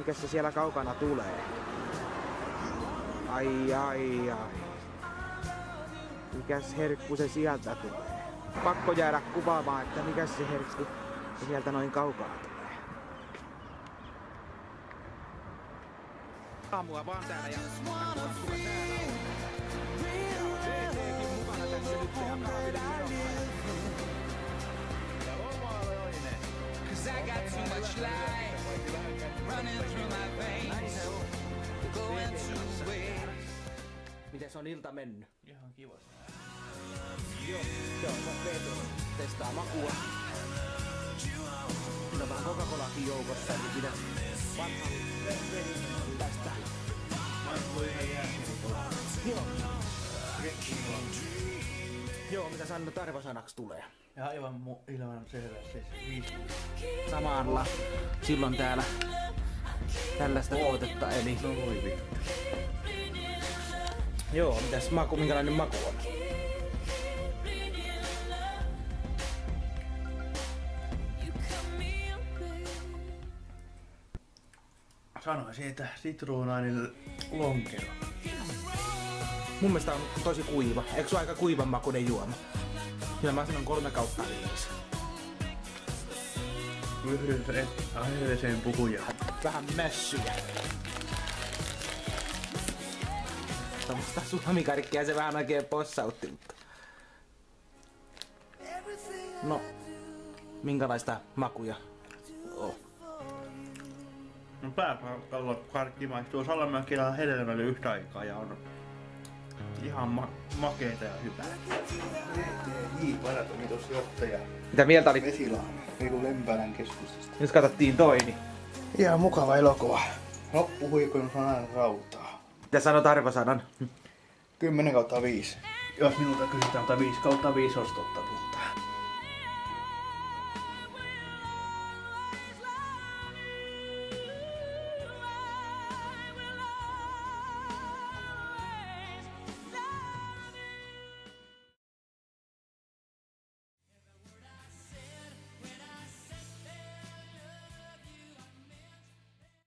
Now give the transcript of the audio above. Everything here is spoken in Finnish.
mikä se siellä kaukana tulee. Ai. Mikäs herkku se sieltä tulee? Pakko jäädä kuvaamaan, että mikäs se herkku se sieltä noin kaukaa tulee. Aamua vaan täällä ja kuka täällä on. CC:kin mukana tässä nyt ja kahville miten se on ilta mennyt? Ihan kiva. Joo, testaa makua. Siinä on vähän Coca-Colakin joukossa, niin pidä vanha tästä. Joo, mitä sanot arvosanaksi tulee? Ja aivan ilman selvä siis 5. Samalla silloin täällä tällaista tuotetta, eli... No voi vittu. Joo, mitäs maku, minkälainen maku on? Sanoisin, että sitruunainen lonkero. Mun mielestä on tosi kuiva. Eikö se ole aika kuivan makuinen juoma? Kyllä mä sanon 3/5. Yhdyn aiheeseen puhujaan. Vähän mässyjä. Tuommoista suomikarkkia se vähän oikein possautti, mutta... No, minkälaista makuja on? No pääkallo karkki maistuu salamäkillä hedelmälle yhtä aikaa ja on ihan makeeta ja hyvää. VTJ-varatoimitusjohtaja. Mitä mieltä oli? Vesilaari, Reilu Lempälän keskustasta. Jos katsottiin toi, niin... Ihan mukava elokuva. Loppuhuikun on aina rautaa. Mitä sanot arvosanan? 10/5. Jos minulta kysytään, mutta 5/5 olisi totta.